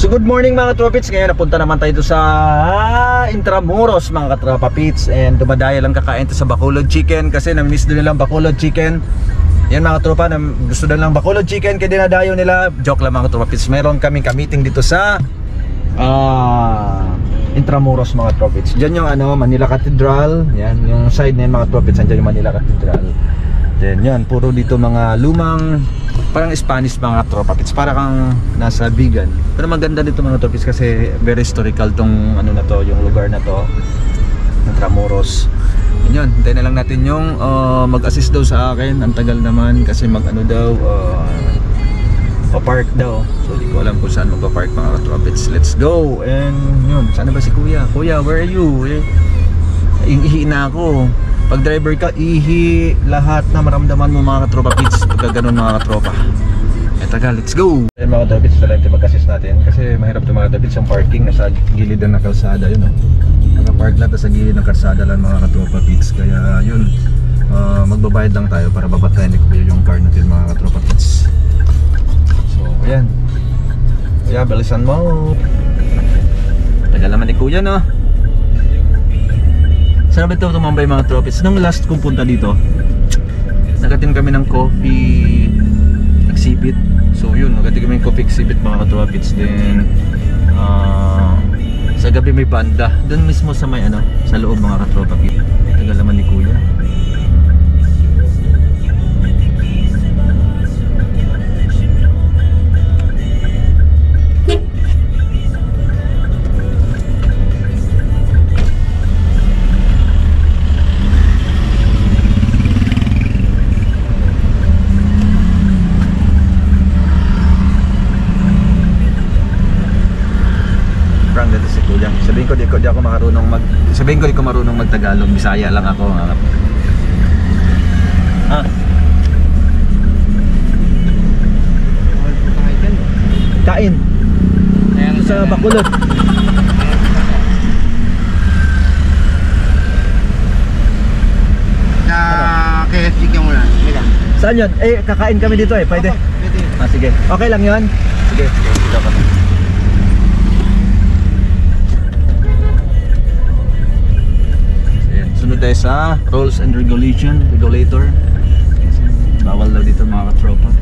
So good morning mga katropits. Ngayon napunta naman tayo sa Intramuros mga katropa pits. And dumadaya lang kakain to sa Bacolod Chicken kasi na-miss din nilang Bacolod Chicken. Yan mga katropa, gusto din lang Bacolod Chicken kaya dinadayo nila. Joke lang mga katropa pits. Meron kaming meeting dito sa Intramuros mga tropits. Diyan yung Manila Cathedral. Yan yung side na yun mga tropits. Diyan yung Manila Cathedral. Then yan, puro dito mga lumang parang Spanish mga tropits. Para kang nasa Bigan. Pero maganda dito mga tropits kasi very historical tong na to, yung lugar na to, Intramuros. Yan, hintayin na lang natin yung mag-assist daw sa akin. Ang tagal naman kasi pa-park daw. So di ko alam kung saan magpa-park mga katropits. Let's go. And yun, sana ba si Kuya? Kuya, where are you? Ihi na ako. Pag driver ka, ihi lahat na maramdaman mo mga katropa pits. Pagka ganun mga katropa. Taga, let's go. Ayan mga katropa pits, talagang mag-assist natin. Kasi mahirap ito mga katropa pits yung parking. Nasa gilid na ng kalsada yun. Naka-park natin sa gilid ng kalsada lang mga katropa pits. Kaya yun, magbabayad lang tayo para babatayan ko yung car natin mga katropa pits. So ayan. Kaya balisan mo. Tagal naman ni Kuya no. Sarap ito tumambay mga tropits. Nung last kong punta dito, nagatin kami ng coffee exhibit. So yun, nagatin kami ng coffee exhibit mga tropits. Then sa gabi may banda. Doon mismo sa may sa loob mga katropits. Tagal naman ni Kuya. Sabihin ko di ko marunong mag-Tagalog, Bisaya lang ako. Kain. Sa Bacolod. Sa KFC ka muna. Saan yun? Kakain kami dito pwede? Pwede. Sige. Okay lang yun? Sige. Dito pa. Sunod tayo sa rules and regulator. Bawal daw dito mga katropa.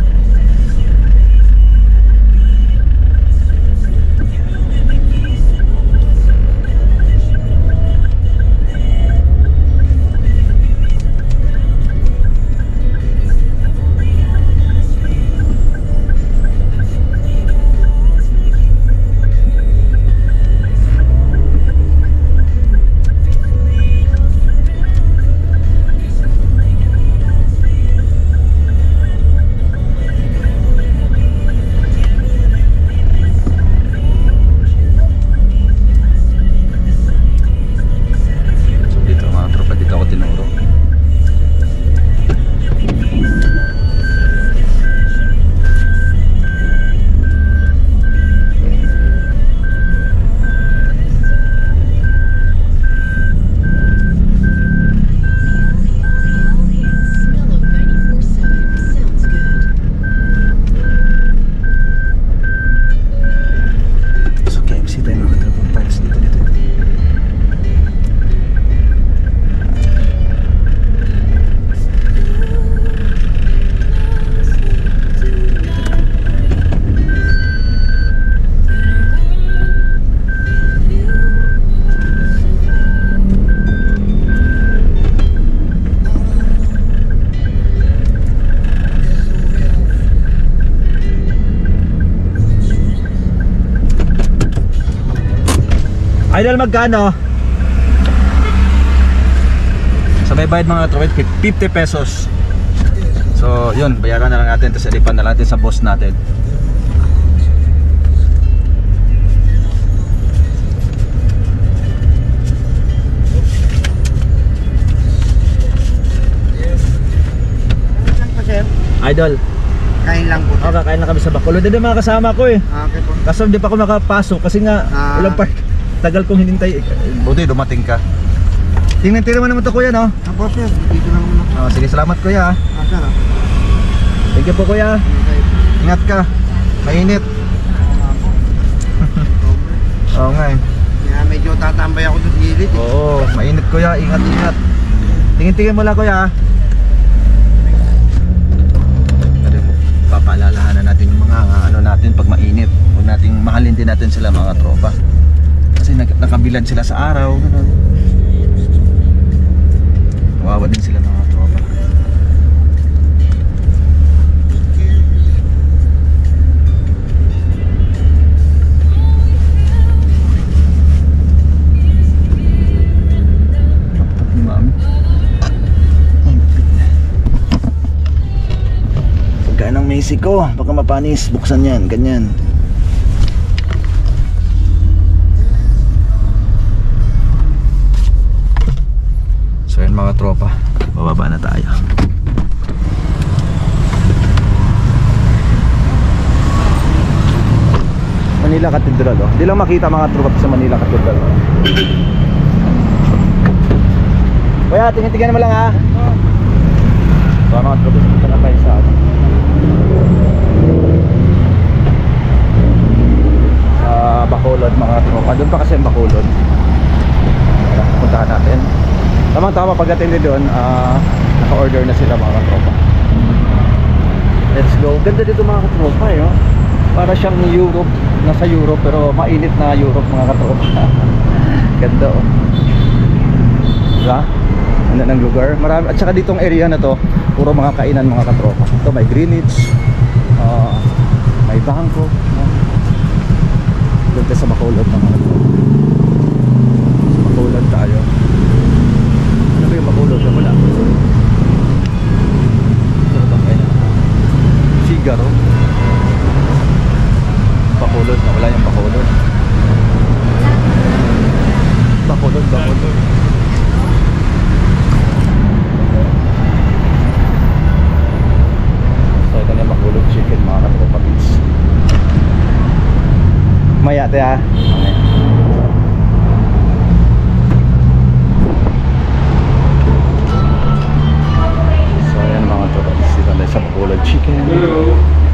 Idol, magkano? Sa may bayad mga tropit, 50 pesos. So yun, bayaran na lang natin. Tapos ilipan na natin sa boss natin. Idol, Kain lang po. kakain lang kami sa Bacolod. Hindi mga kasama ko Okay po. Kaso hindi pa ako makapasok kasi nga walang park. Tagal kong hinintay. Buti dumating ka. Tingnan mo naman to kuya no? Apo sir, dito lang muna. Sige, salamat kuya. Sir. Thank you po kuya. Okay. Ingat ka. Mainit. Oo nga eh. Kaya medyo tatambay ako sa gilid. Oo, mainit kuya, ingat-ingat. Tingin-tingin mo lang kuya. Ano mo, papaalalahanan natin yung mga ano natin pag mainit. Huwag nating mahalin din natin sila mga tropa. Kasi nakabilad sila sa araw, ganun. Kawawa din sila mga tropa. Pagkain ng Mexico, baka mapanis, buksan yan, ganyan. So yun mga tropa, bababa na tayo. Manila Cathedral oh. Hindi lang makita mga tropa sa Manila Cathedral. Kuya, tingin-tingnan mo lang ha. So mga tropa, punta na tayo sa Bacolod mga tropa. Doon pa kasi ang Bacolod. Puntahan natin. Tamang-tama pagdating din doon, naka-order na sila mga tropa. Let's go. Ganda dito mga tropa eh, oh. Para siyang Europe, nasa Europe pero mainit na Europe mga tropa. Ganda oh. Diba? Ano ng lugar? Marami, at saka ditong area na to, puro mga kainan mga katropa. Ito may Greenwich, may bangko. Doon tayo sa Bacolod mga katropa. Sa Bacolod tayo. Ano ba yung Bacolod na wala? Ito na itong kainan. Figaro. Bacolod na wala yung Bacolod. Bacolod. So ito na yung Bacolod chicken mga katropa beats. Maya ate ha. So ayan mga katropa beats, dito na sa Bacolod chicken.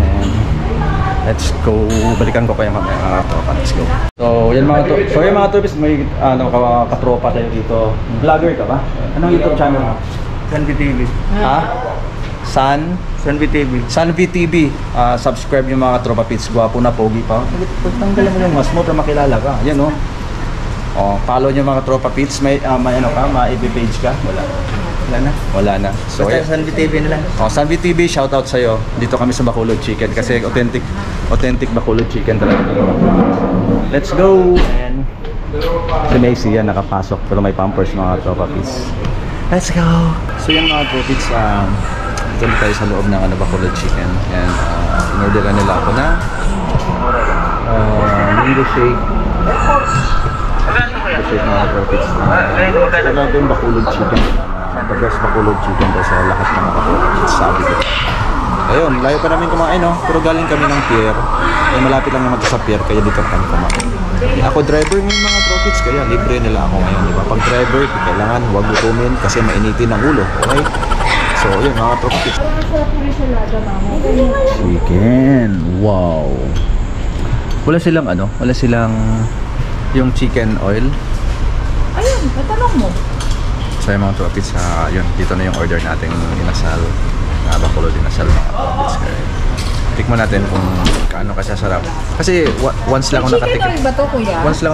And let's go. Balikan ko kayo mamaya mga katropa. Let's go. So yan mga katropa. So yan mga katropa, may katropa tayo dito. Vlogger ka ba? Anong YouTube channel mo? Sanvi TV. Ha? Sanvi TV. Sanvi TV. Subscribe yung mga tropa pits. Gwapo na, pogi pa. Pagtanggalan mo yung mas mo para makilala ka. Yan o. Follow nyo mga tropa pits. May ano ka? May FB page ka? Wala na. So Basta yan. Sanvi TV na lang. Sanvi TV, shoutout sa'yo. Dito kami sa Bacolod Chicken. Kasi authentic Bacolod Chicken talaga. Let's go! And si Macy yan nakapasok. Pero may pampers mga tropa pits. Let's go! So yan mga tropa pits. Doon tayo sa loob ng Bacolod Chicken. And in-orderan nila ako na mango shake. Mango shake mga profits. Sabi ko yung Bacolod Chicken. The best Bacolod Chicken daw sa lahat ng mga profits. Sabi ko. Ayun, layo pa namin kumain no? Pero galing kami ng pier. Malapit lang naman sa pier, kaya dito kami kumain. Ako driver ngayon mga profits, kaya libre nila ako ngayon, diba? Pag driver, kailangan huwag gutumin kasi mainitin ang ulo, okay? So, yun mga profits. Chicken, wow. Wala silang yung chicken oil. Ayun, tatanong mo. So yung mga profits, yun, dito na yung order nating inasal. Bacolod inasal mga profits. Tikman natin kung kaano kasi sarap. Kasi once lang ako nakatikim. Chicken oil ba to, kuya? Once lang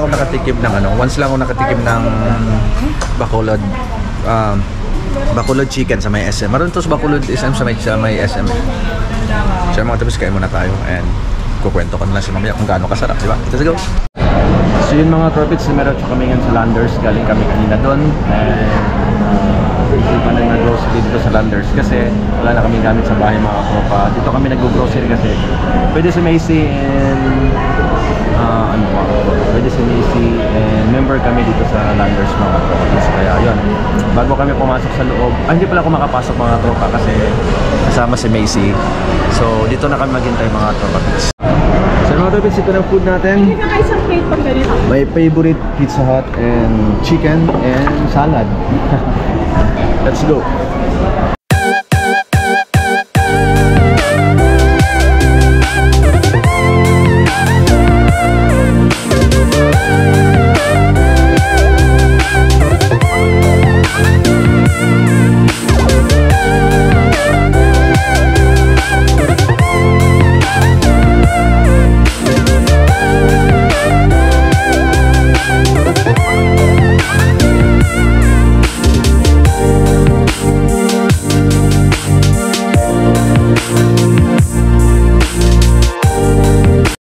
ako nakatikim ng Bacolod chicken sa may SM. Maroon to sa Bacolod SM sa may SM. So mga tapos kain muna tayo and kukwento ko na lang si mamaya kung gaano kasarap, di ba? Let's go! So yun mga tropics, meron siya kami ngayon sa Landers. Galing kami kanina doon and hindi pa nag-grocery dito sa Landers kasi wala na kami gamit sa bahay mga tropa. Dito kami nag-grocery kasi pwede si Macy and pwede si Macy and member kami dito sa Landers mga tropa. Kaya yun, bago kami pumasok sa loob, hindi pala ako makapasok mga tropa kasi kasama si Macy. So dito na kami maghintay mga tropa. So mga tropa, ito na food natin. Hindi ka isang plate pag ganito. My favorite Pizza Hut and chicken and salad. Let's go.